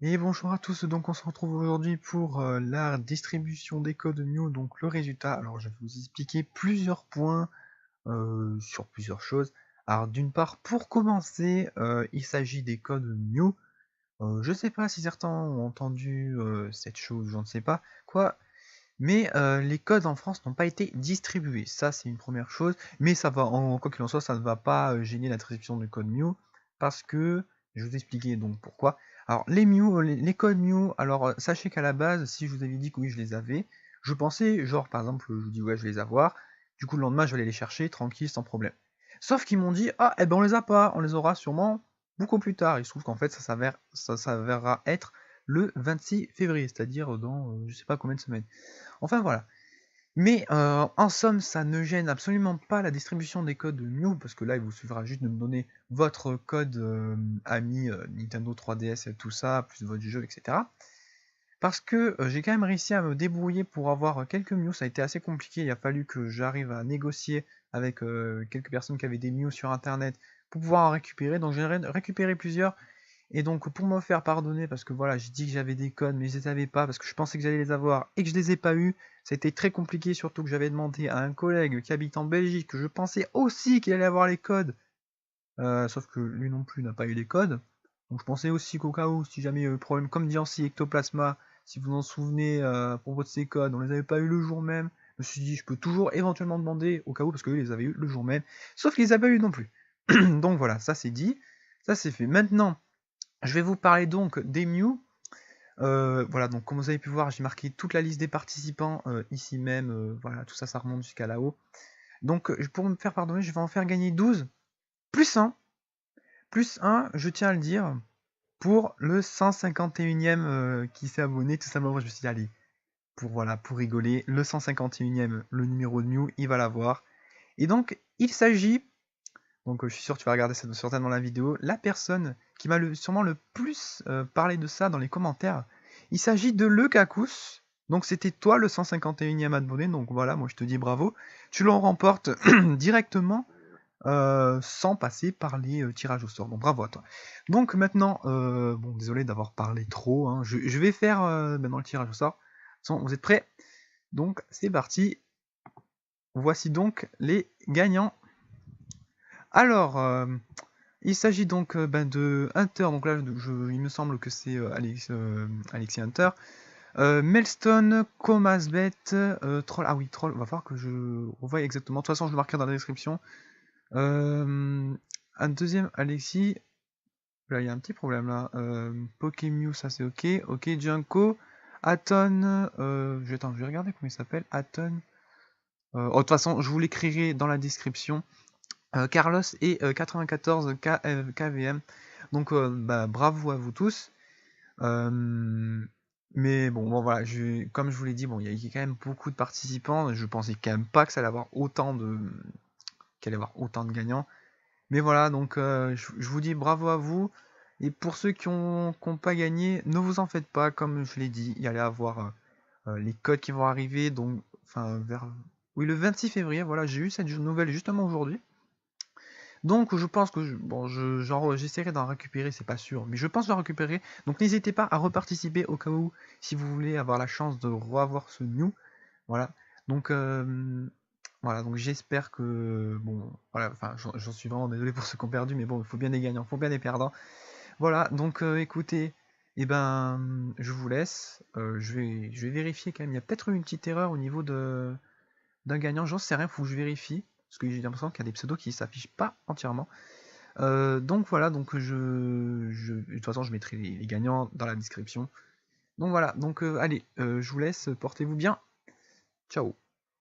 Et bonjour à tous, donc on se retrouve aujourd'hui pour la distribution des codes Mew, donc le résultat. Alors je vais vous expliquer plusieurs points sur plusieurs choses. Alors d'une part, pour commencer, il s'agit des codes Mew. Je sais pas si certains ont entendu cette chose, je ne sais pas quoi, mais les codes en France n'ont pas été distribués. Ça c'est une première chose, mais ça va, quoi qu'il en soit, ça ne va pas gêner la distribution du code Mew, parce que, je vais vous expliquer donc pourquoi. Alors les Mew, les codes Mew, alors sachez qu'à la base, si je vous avais dit que oui je les avais, je pensais, genre par exemple, je vous dis ouais je vais les avoir, du coup le lendemain je vais aller les chercher, tranquille, sans problème. Sauf qu'ils m'ont dit, ah eh ben on les a pas, on les aura sûrement beaucoup plus tard. Il se trouve qu'en fait ça s'avérera être le 26 février, c'est-à-dire dans je sais pas combien de semaines. Enfin voilà. Mais en somme, ça ne gêne absolument pas la distribution des codes Mew, parce que là, il vous suffira juste de me donner votre code ami Nintendo 3DS et tout ça, plus votre jeu, etc. Parce que j'ai quand même réussi à me débrouiller pour avoir quelques Mew, ça a été assez compliqué, il a fallu que j'arrive à négocier avec quelques personnes qui avaient des Mew sur internet pour pouvoir en récupérer, donc j'ai récupéré plusieurs, et donc pour me faire pardonner, parce que voilà, j'ai dit que j'avais des codes, mais je les avais pas, parce que je pensais que j'allais les avoir, et que je les ai pas eu, ça a été très compliqué, surtout que j'avais demandé à un collègue qui habite en Belgique, que je pensais aussi qu'il allait avoir les codes, sauf que lui non plus n'a pas eu les codes, donc je pensais aussi qu'au cas où, si jamais il y a eu problème, comme dit Ansi Ectoplasma, si vous vous en souvenez, à propos de ces codes, on les avait pas eu le jour même, je me suis dit, je peux toujours éventuellement demander au cas où, parce qu'eux les avaient eu le jour même, sauf qu'ils les avaient pas eu non plus. Donc voilà, ça c'est dit, ça c'est fait. Maintenant, je vais vous parler donc des Mew. Voilà, donc comme vous avez pu voir, j'ai marqué toute la liste des participants ici même. Voilà, tout ça, ça remonte jusqu'à là-haut. Donc pour me faire pardonner, je vais en faire gagner 12, plus un, plus un, je tiens à le dire, pour le 151e qui s'est abonné. Tout simplement, je me suis dit, allez, pour rigoler, le 151e, le numéro de Mew, il va l'avoir. Et donc, il s'agit, donc je suis sûr que tu vas regarder ça certainement la vidéo, la personne qui m'a sûrement le plus parlé de ça dans les commentaires, il s'agit de Lekakous. Donc c'était toi le 151e abonné, donc voilà, moi je te dis bravo. Tu l'en remportes directement sans passer par les tirages au sort. Donc bravo à toi. Donc maintenant, bon désolé d'avoir parlé trop, hein, je vais faire maintenant le tirage au sort. Vous êtes prêts? Donc c'est parti. Voici donc les gagnants. Alors, il s'agit donc de Hunter, donc là il me semble que c'est Alexis Hunter. Melstone, Comasbet, Troll, ah oui, Troll, va falloir que je revoie exactement. De toute façon, je le marquerai dans la description. Un deuxième, Alexis, là il y a un petit problème là. Pokémew, ça c'est ok. Ok, Junko, Aton, attends, je vais regarder comment il s'appelle. Aton. De toute façon, je vous l'écrirai dans la description. Carlos et 94 KVM. Donc bah, bravo à vous tous. Mais bon voilà, comme je vous l'ai dit, bon, il y a quand même beaucoup de participants. Je pensais quand même pas que ça allait avoir qu'il allait avoir autant de gagnants. Mais voilà, donc je vous dis bravo à vous. Et pour ceux qui ont pas gagné, ne vous en faites pas, comme je l'ai dit, il y allait avoir les codes qui vont arriver, donc enfin vers oui le 26 février. Voilà, j'ai eu cette nouvelle justement aujourd'hui. Donc je pense que j'essaierai d'en récupérer, c'est pas sûr, mais je pense d'en récupérer. Donc n'hésitez pas à reparticiper au cas où, si vous voulez avoir la chance de revoir ce new. Voilà. Donc voilà, donc j'espère que bon, voilà, enfin j'en suis vraiment désolé pour ceux qui ont perdu, mais bon, il faut bien des gagnants, il faut bien des perdants. Voilà, donc écoutez, eh ben je vous laisse. Je vais vérifier quand même. Il y a peut-être eu une petite erreur au niveau d'un gagnant, j'en sais rien, faut que je vérifie. Parce que j'ai l'impression qu'il y a des pseudos qui s'affichent pas entièrement. Donc voilà, donc de toute façon je mettrai les gagnants dans la description. Donc voilà, donc allez, je vous laisse, portez-vous bien. Ciao.